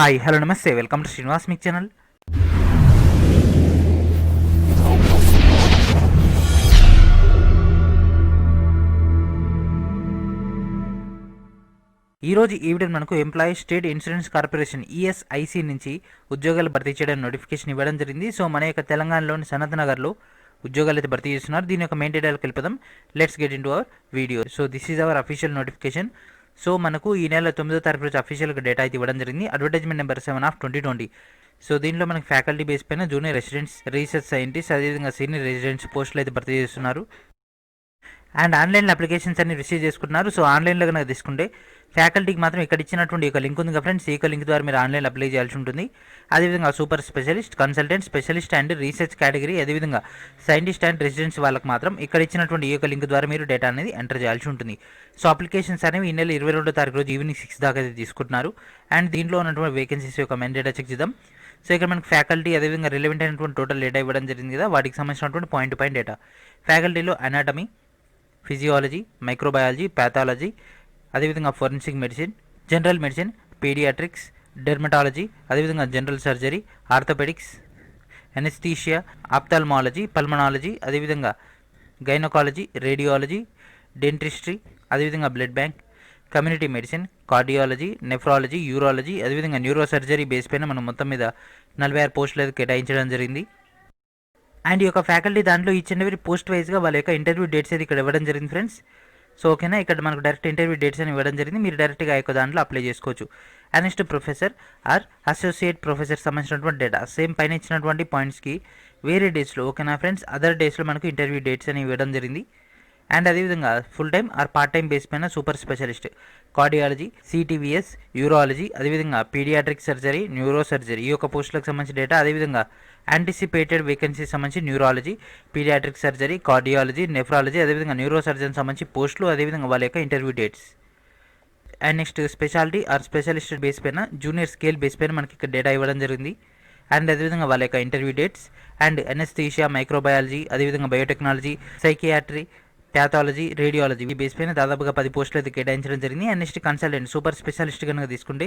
Hi hello నమస్తే welcome to Srinivas మిక్ channel. ఈరోజు ఈ వీడియో మనకు employees state insurance corporation ESIC నుంచి ఉద్యోగాలు భర్తీ చేయడానికి నోటిఫికేషన్ ఇవ్వడం జరిగింది. సో మన యొక్క తెలంగాణలోని సనత్ నగర్లో ఉద్యోగాలు అయితే భర్తీ చేస్తున్నారు. దీని యొక్క మెయిన్ డీటెయిల్కి వెళ్ళిపోదాం. Let's get in to our video. So this is our official notification. So మనకు ఈ నెల 9వ తారీఖు రోజు అఫీషియల్గా డేటా అయితే ఇవ్వడం జరిగింది. Advertisement number 7/2020. సో దీంట్లో మనకి ఫ్యాకల్టీ బేస్ పైన జూనియర్ రెసిడెంట్స్, రీసెర్చ్ సైంటిస్ట్, అదేవిధంగా సీనియర్ రెసిడెంట్స్ పోస్టులు అయితే భర్తీ చేస్తున్నారు. అండ్ ఆన్లైన్లో అప్లికేషన్స్ అన్ని రిసీవ్ చేసుకుంటున్నారు. సో ఆన్లైన్లో కనుక తీసుకుంటే ఫ్యాకల్టీకి మాత్రం ఇక్కడ ఇచ్చినటువంటి ఒక లింక్ ఉంది కదా ఫ్రెండ్స్, ఈ లింక్ ద్వారా మీరు ఆన్లైన్లో అప్లై చేయాల్సి ఉంటుంది. అదేవిధంగా super specialist, consultant, specialist and research category, అదేవిధంగా సైంటిస్ట్ అండ్ రెసిడెంట్స్ వాళ్ళకి మాత్రం ఇక్కడ ఇచ్చినటువంటి ఈ లింక్ ద్వారా మీరు డేటా అనేది ఎంటర్ చేయాల్సి ఉంటుంది. సో అప్లికేషన్స్ అనేవి ఈ నెల 22వ తారీఖు రోజు ఈవినింగ్ 6 దాకా అయితే తీసుకుంటున్నారు. అండ్ దీంట్లో ఉన్నటువంటి వేకెన్సీస్ యొక్క మెయిన్ డేటా చెక్ చేద్దాం. సో ఇక్కడ మనకి ఫ్యాకల్టీ, అదేవిధంగా రిలవెంట్ అయినటువంటి టోటల్ డేటా ఇవ్వడం జరిగింది కదా, వాటికి సంబంధించినటువంటి పాయింట్ టు పాయింట్ డేటా. ఫ్యాకల్టీలో అనాటమీ, ఫిజియాలజీ, మైక్రోబయాలజీ, ప్యాథాలజీ, అదేవిధంగా forensic medicine, general medicine, paediatrics, dermatology, అదేవిధంగా general surgery, orthopaedics, anaesthesia, ophthalmology, pulmonology, అదేవిధంగా గైనకాలజీ, రేడియాలజీ, డెంటిస్ట్రీ, అదేవిధంగా blood bank, community medicine, cardiology, nephrology, urology, అదేవిధంగా న్యూరో సర్జరీ బేస్ పైన మనం మొత్తం మీద 46 పోస్టులు అయితే కేటాయించడం జరిగింది. అండ్ ఈ యొక్క ఫ్యాకల్టీ దాంట్లో ఈచ్ అండ్ ఎవరీ పోస్ట్ వైజ్గా వాళ్ళ యొక్క ఇంటర్వ్యూ డేట్స్ అయితే ఇక్కడ ఇవ్వడం జరిగింది ఫ్రెండ్స్. సో ఓకేనా, ఇక్కడ మనకు డైరెక్ట్ ఇంటర్వ్యూ డేట్స్ అని ఇవ్వడం జరిగింది. మీరు డైరెక్ట్గా ఆ యొక్క దాంట్లో అప్లై చేసుకోవచ్చు. And next professor or associate professor సంబంధించినటువంటి డేటా సేమ్ పైన ఇచ్చినటువంటి పాయింట్స్కి వేరే డేట్స్లో, ఓకేనా ఫ్రెండ్స్, అదర్ డేస్లో మనకు ఇంటర్వ్యూ డేట్స్ అని ఇవ్వడం జరిగింది. అండ్ అదేవిధంగా full time or part time base పైన super specialist, cardiology, CTVS, urology, అదేవిధంగా పీడియాట్రిక్ సర్జరీ, న్యూరో సర్జరీ ఈ యొక్క పోస్టులకు సంబంధించిన డేటా, అదేవిధంగా యాంటిసిపేటెడ్ వేకెన్సీస్ సంబంధించి neurology, paediatric surgery, cardiology, nephrology, అదేవిధంగా న్యూరో సర్జన్ సంబంధించి పోస్టులు, అదేవిధంగా వాళ్ళ యొక్క interview dates. And next speciality or specialist base పైన జూనియర్ స్కేల్ బేస్ పైన మనకి ఇక్కడ డేటా ఇవ్వడం జరిగింది. అండ్ అదేవిధంగా వాళ్ళ యొక్క interview dates. And anaesthesia, microbiology, అదేవిధంగా బయోటెక్నాలజీ, సైకియాట్రీ, ప్యాథాలజీ, రేడియాలజీ ఈ బేస్ పైన దాదాపుగా 10 పోస్టులు అయితే కేటాయించడం జరిగింది. And next consultant super specialist కనుక తీసుకుంటే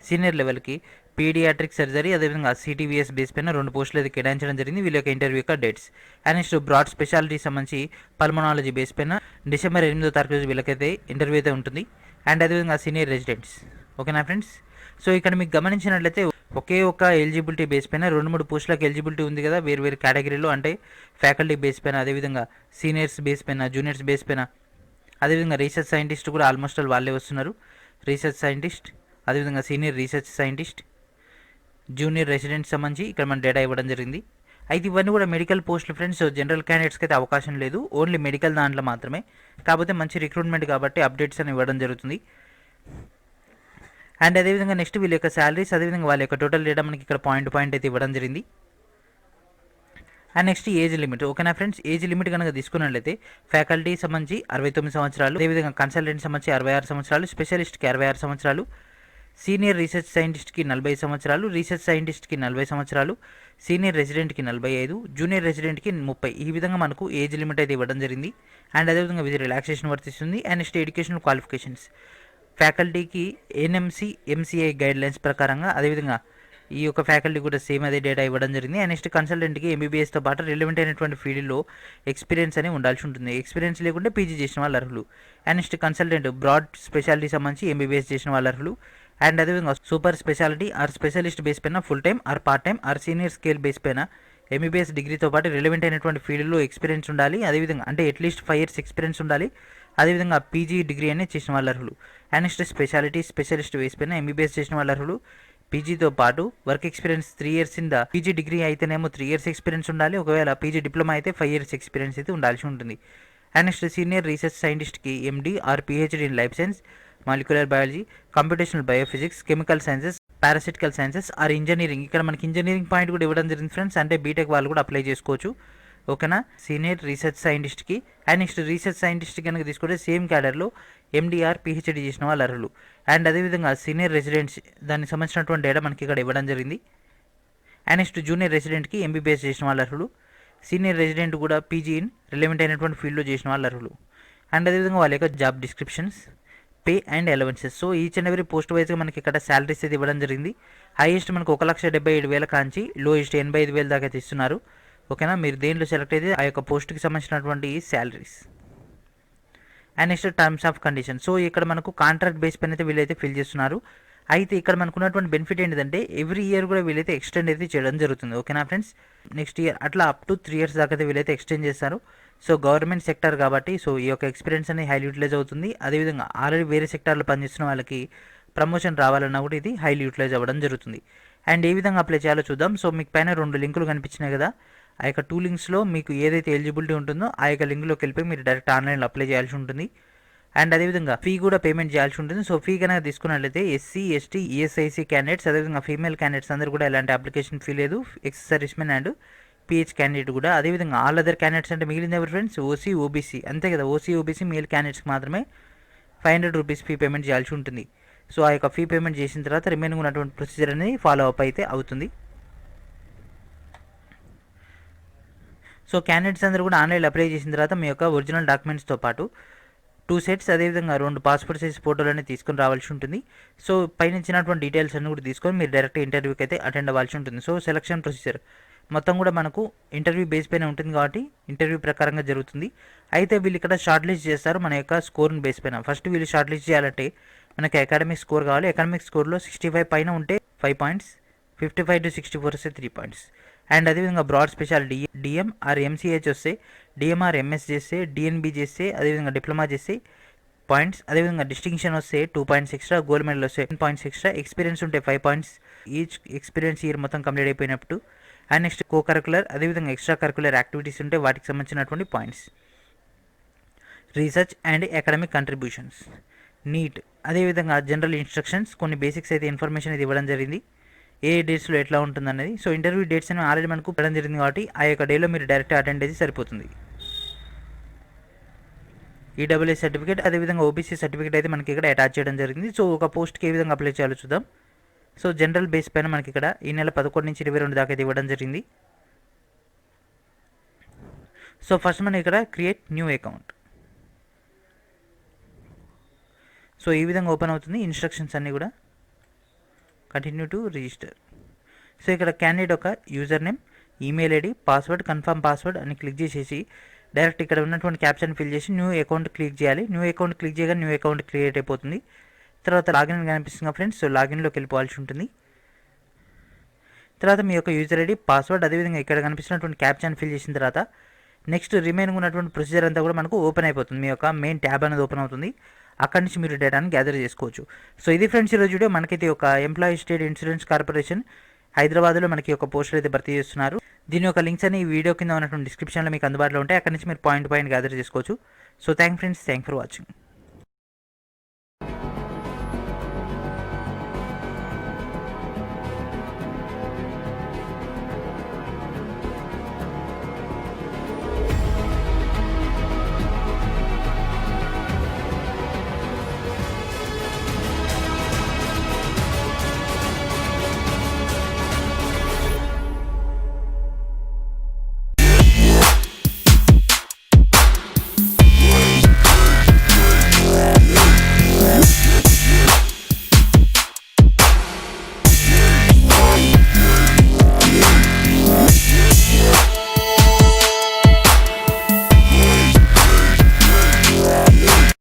సీనియర్ లెవెల్కి పీడియాట్రిక్ సర్జరీ, అదేవిధంగా సిటీవీఎస్ బేస్ పైన 2 పోస్టులు అయితే కేటాయించడం జరిగింది. వీళ్ళ యొక్క ఇంటర్వ్యూ యొక్క dates. And next broad speciality సంబంధించి పల్మనాలజీ బేస్ పైన డిసెంబర్ 8వ తారీఖు రోజు వీళ్ళకైతే ఇంటర్వ్యూ అయితే ఉంటుంది. అండ్ అదేవిధంగా సీనియర్ రెసిడెంట్స్, ఓకేనా ఫ్రెండ్స్. సో ఇక్కడ మీకు గమనించినట్లయితే ఒకే ఒక ఎలిజిబిలిటీ బేస్ పైన 2-3 పోస్టులకు ఎలిజిబిలిటీ ఉంది కదా, వేరు వేరు కేటగిరీలో, అంటే ఫ్యాకల్టీ బేస్ పైన, అదేవిధంగా సీనియర్స్ బేస్ పైన, జూనియర్స్ బేస్ పైన, అదేవిధంగా రీసెర్చ్ సైంటిస్ట్ కూడా ఆల్మోస్ట్ వాళ్ళే వస్తున్నారు. రీసెర్చ్ సైంటిస్ట్, అదేవిధంగా senior research scientist, junior residents సంబంధించి ఇక్కడ మన డేటా ఇవ్వడం జరిగింది. అయితే ఇవన్నీ కూడా మెడికల్ పోస్టులు ఫ్రెండ్స్. జనరల్ క్యాండిడేట్స్కి అయితే అవకాశం లేదు, ఓన్లీ మెడికల్ దాంట్లో మాత్రమే. కాకపోతే మంచి రిక్రూట్మెంట్ కాబట్టి అప్డేట్స్ అని ఇవ్వడం జరుగుతుంది. అండ్ అదేవిధంగా నెక్స్ట్ వీళ్ళ యొక్క శాలరీస్, అదేవిధంగా వాళ్ళ యొక్క టోటల్ డేటా మనకి ఇక్కడ పాయింట్ టు పాయింట్ అయితే ఇవ్వడం జరిగింది. అండ్ నెక్స్ట్ ఏజ్ లిమిట్, ఓకేనా ఫ్రెండ్స్. ఏజ్ లిమిట్ కనుక తీసుకున్నట్లయితే ఫ్యాకల్టీ సంబంధించి 69 సంవత్సరాలు, అదేవిధంగా కన్సల్టెంట్ సంబంధించి 66 సంవత్సరాలు, స్పెషలిస్ట్కి 66 సంవత్సరాలు, సీనియర్ రీసెర్చ్ సైంటిస్ట్కి 40 సంవత్సరాలు, రీసెర్చ్ సైంటిస్ట్కి 40 సంవత్సరాలు, సీనియర్ రెసిడెంట్కి 45, జూనియర్ రెసిడెంట్కి 30. ఈ విధంగా మనకు ఏజ్ లిమిట్ అయితే ఇవ్వడం జరిగింది. అండ్ అదేవిధంగా విధి రిలాక్సేషన్ వర్తిస్తుంది. అండ్ నెక్స్ట్ ఎడ్యుకేషనల్ క్వాలిఫికేషన్స్ ఫ్యాకల్టీకి ఎన్ఎంసీ, ఎంసీఐ గైడ్లైన్స్ ప్రకారంగా, అదేవిధంగా ఈ యొక్క ఫ్యాకల్టీ కూడా సేమ్ అదే డేటా ఇవ్వడం జరిగింది. అండ్ నెక్స్ట్ కన్సల్టెంట్కి ఎంబీబీఎస్తో పాటు రిలవెంట్ అయినటువంటి ఫీల్డ్లో ఎక్స్పీరియన్స్ అని ఉండాల్సి ఉంటుంది. ఎక్స్పీరియన్స్ లేకుంటే పీజీ చేసిన వాళ్ళు అర్హులు. And next consultant broad speciality సంబంధించి ఎంబీబీఎస్ చేసిన వాళ్ళు అర్హులు. అండ్ అదేవిధంగా super speciality or specialist base పైన full time or part time or senior scale base పైన ఎంబీబీఎస్ డిగ్రీతో పాటు రిలవెంట్ అయినటువంటి ఫీల్డ్లో ఎక్స్పీరియన్స్ ఉండాలి. అదేవిధంగా అంటే అట్లీస్ట్ 5 years ఎక్స్పీరియన్స్ ఉండాలి. అదేవిధంగా పీజీ డిగ్రీ అనేది చేసిన వాళ్ళు అర్హులు. And next speciality specialist base పైన ఎంబీబీఎస్ చేసిన వాళ్ళు అర్హులు. పీజీతో పాటు work experience 3 years in the PG degree అయితేనేమో 3 years ఎక్స్పీరియన్స్ ఉండాలి. ఒకవేళ పీజీ డిప్లొమా అయితే 5 years ఎక్స్పీరియన్స్ అయితే ఉండాల్సి ఉంటుంది. అండ్ నెక్స్ట్ సీనియర్ రీసెర్చ్ సైంటిస్ట్కి MD or PhD in life science, molecular biology, computational biophysics, chemical sciences, parasitical sciences or engineering. ఇక్కడ మనకి ఇంజనీరింగ్ పాయింట్ కూడా ఇవ్వడం జరిగింది ఫ్రెండ్స్, అంటే బీటెక్ వాళ్ళు కూడా అప్లై చేసుకోవచ్చు, ఓకేనా. సీనియర్ రీసెర్చ్ సైంటిస్ట్కి. అండ్ నెక్స్ట్ రీసెర్చ్ సైంటిస్ట్ కనుక తీసుకుంటే సేమ్ క్యాడర్లో ఎండిఆర్ పీహెచ్డీ చేసిన వాళ్ళు అర్హులు. అండ్ అదేవిధంగా సీనియర్ రెసిడెంట్స్ దానికి సంబంధించినటువంటి డేటా మనకి ఇక్కడ ఇవ్వడం జరిగింది. అండ్ నెక్స్ట్ జూనియర్ రెసిడెంట్కి ఎంబీబీఎస్ చేసిన వాళ్ళు అర్హులు. సీనియర్ రెసిడెంట్ కూడా పీజీ ఇన్ రిలవెంట్ అయినటువంటి ఫీల్డ్లో చేసిన వాళ్ళు అర్హులు. అండ్ అదేవిధంగా వాళ్ళ యొక్క job descriptions, pay and allowances. So each and every post వైజ్గా మనకి ఇక్కడ శాలరీస్ అయితే ఇవ్వడం జరిగింది. హైయెస్ట్ మనకు 1,77,000 కాంచి లోయెస్ట్ 85,000 దాకా అయితే ఇస్తున్నారు. ఓకేనా, మీరు దేంట్లో సెలెక్ట్ అయితే ఆ యొక్క పోస్ట్కి సంబంధించినటువంటి salaries. And next terms of condition. So ఇక్కడ మనకు కాంట్రాక్ట్ బేస్ పైన అయితే వీళ్ళైతే ఫిల్ చేస్తున్నారు. అయితే ఇక్కడ మనకు ఉన్నటువంటి బెనిఫిట్ ఏంటంటే ఎవ్రీ ఇయర్ కూడా వీళ్ళైతే ఎక్స్టెండ్ అయితే చేయడం జరుగుతుంది. ఓకేనా ఫ్రెండ్స్, నెక్స్ట్ ఇయర్ అట్లా అప్ టు 3 years దాకా అయితే వీళ్ళైతే ఎక్స్టెండ్ చేస్తారు. సో గవర్నమెంట్ సెక్టర్ కాబట్టి సో ఈ యొక్క ఎక్స్పీరియన్స్ అనేది హైలీ యూటిలైజ్ అవుతుంది. అదేవిధంగా ఆల్రెడీ వేరే సెక్టార్లో పనిచేస్తున్న వాళ్ళకి ప్రమోషన్ రావాలన్నా కూడా ఇది హైలీ యూటిలైజ్ అవ్వడం జరుగుతుంది. అండ్ ఏ విధంగా అప్లై చేయాలో చూద్దాం. సో మీకు పైన 2 లింకులు కనిపించినాయి కదా, ఆ యొక్క 2 లింక్స్లో మీకు ఏదైతే ఎలిజిబిలిటీ ఉంటుందో ఆ యొక్క లింక్లోకి వెళ్ళిపోయి మీరు డైరెక్ట్ ఆన్లైన్లో అప్లై చేయాల్సి ఉంటుంది. అండ్ అదేవిధంగా ఫీ కూడా పేమెంట్ చేయాల్సి ఉంటుంది. సో ఫీ కనుక తీసుకున్నట్లయితే ఎస్సీ, ఎస్టీ, ఈఎస్ఐసి క్యాండిడేట్స్, అదేవిధంగా ఫీమేల్ క్యాండిడేట్స్ అందరూ కూడా ఎలాంటి అప్లికేషన్ ఫీ లేదు. Ex servicemen and pH candidate కూడా. అదేవిధంగా ఆల్ అదర్ క్యాండిడేట్స్ అంటే మిగిలింది ఎవరు ఫ్రెండ్స్, ఓసీ, ఓబీసీ అంతే కదా. ఓసీ, ఓబీసీ మేల్ క్యాండిడేట్స్కి మాత్రమే 500 రూపీస్ ఫీ పేమెంట్ చేయాల్సి ఉంటుంది. సో ఆ యొక్క ఫీ పేమెంట్ చేసిన తర్వాత రిమైనింగ్ ఉన్నటువంటి ప్రొసీజర్ అనేది ఫాలో అప్ అయితే అవుతుంది. సో క్యాండిడేట్స్ అందరూ కూడా ఆన్లైన్లో అప్లై చేసిన తర్వాత మీ యొక్క ఒరిజినల్ డాక్యుమెంట్స్తో పాటు 2 sets అదేవిధంగా 2 పాస్పోర్ట్ సైజ్ ఫోటోలు అనేది తీసుకొని రావాల్సి ఉంటుంది. సో పైన ఇచ్చినటువంటి డీటెయిల్స్ అన్ని కూడా తీసుకొని మీరు డైరెక్ట్ ఇంటర్వ్యూకి అయితే అటెండ్ అవ్వాల్సి ఉంటుంది. సో సెలక్షన్ ప్రొసీజర్ మొత్తం కూడా మనకు ఇంటర్వ్యూ బేస్ పైన ఉంటుంది కాబట్టి ఇంటర్వ్యూ ప్రకారంగా జరుగుతుంది. అయితే వీళ్ళు ఇక్కడ షార్ట్ లిస్ట్ చేస్తారు మన యొక్క స్కోర్ని బేస్ పైన. ఫస్ట్ వీళ్ళు షార్ట్ లిస్ట్ చేయాలంటే మనకి అకాడమిక్ స్కోర్ కావాలి. అకాడమిక్ స్కోర్లో 65 పైన ఉంటే 5 points, 55 to 64 వస్తే 3 points. అండ్ అదేవిధంగా broad speciality DM or MCh వస్తే, డిఎంఆర్ ఎంఎస్ చేస్తే, డిఎన్బి చేస్తే, అదేవిధంగా డిప్లొమా చేస్తే పాయింట్స్, అదేవిధంగా డిస్టింక్షన్ వస్తే 2 points ఎక్స్ట్రా, గోల్డ్ మెడల్ వస్తే 10 points ఎక్స్ట్రా, ఎక్స్పీరియన్స్ ఉంటే 5 points ఈచ్ ఎక్స్పీరియన్స్ ఇయర్ మొత్తం కంప్లీట్ అయిపోయినప్పుడు. అండ్ నెక్స్ట్ కో కరికులర్ అదేవిధంగా ఎక్స్ట్రా కరికులర్ యాక్టివిటీస్ ఉంటే వాటికి సంబంధించినటువంటి points. Research and academic contributions, NEET, అదేవిధంగా జనరల్ ఇన్స్ట్రక్షన్స్ కొన్ని బేసిక్స్ అయితే ఇన్ఫర్మేషన్ అయితే ఇవ్వడం జరిగింది, ఏ డేట్స్లో ఎట్లా ఉంటుంది అనేది. సో ఇంటర్వ్యూ డేట్స్ అని ఆల్రెడీ మనకు పెట్టడం జరిగింది కాబట్టి ఆ యొక్క డేలో మీరు డైరెక్ట్ అటెండ్ అయితే సరిపోతుంది. ఈడబ్ల్యూఏ సర్టిఫికేట్ అదేవిధంగా ఓబీసీ సర్టిఫికేట్ అయితే మనకి ఇక్కడ అటాచ్ చేయడం జరిగింది. సో ఒక పోస్ట్కి ఏ విధంగా అప్లై చేయాలో చూద్దాం. సో జనరల్ బేస్ పైన మనకి ఇక్కడ ఈ నెల 11 నుంచి 22 దాకా అయితే ఇవ్వడం జరిగింది. సో ఫస్ట్ మనం ఇక్కడ క్రియేట్ న్యూ అకౌంట్. సో ఈ విధంగా ఓపెన్ అవుతుంది. ఇన్స్ట్రక్షన్స్ అన్నీ కూడా కంటిన్యూ టు రిజిస్టర్. సో ఇక్కడ క్యాండిడేట్ ఒక user name, email ID, password, confirm password అని క్లిక్ చేసేసి డైరెక్ట్ ఇక్కడ ఉన్నటువంటి క్యాప్షన్ ఫిల్ చేసి న్యూ అకౌంట్ క్లిక్ చేయాలి. న్యూ అకౌంట్ క్లిక్ చేయగా న్యూ అకౌంట్ క్రియేట్ అయిపోతుంది. తర్వాత లాగిన్ కనిపిస్తుంది ఫ్రెండ్స్. సో లాగిన్లోకి వెళ్ళిపోవాల్సి ఉంటుంది. తర్వాత మీ యొక్క యూజర్ ఐడి, పాస్వర్డ్, అదేవిధంగా ఇక్కడ కనిపిస్తున్నటువంటి క్యాప్షన్ ఫిల్ చేసిన తర్వాత నెక్స్ట్ రిమైనింగ్ ఉన్నటువంటి ప్రొసీజర్ అంతా కూడా మనకు ఓపెన్ అయిపోతుంది. మీ యొక్క మెయిన్ ట్యాబ్ అనేది ఓపెన్ అవుతుంది. అక్కడి నుంచి మీరు డేటాను గ్యాదర్ చేసుకోవచ్చు. సో ఇది ఫ్రెండ్స్ ఈరోజు వీడియో. మనకైతే ఒక ఎంప్లాయీ స్టేట్ ఇన్సూరెన్స్ కార్పొరేషన్ హైదరాబాద్లో మనకి ఒక పోస్టర్ అయితే భర్తీ చేస్తున్నారు. దీని యొక్క లింక్స్ అని ఈ వీడియో కింద ఉన్నటువంటి డిస్క్రిప్షన్లో మీకు అందుబాటులో ఉంటాయి. అక్కడి నుంచి మీరు పాయింట్ గ్యాదర్ చేసుకోవచ్చు. So thank friends, thank for watching.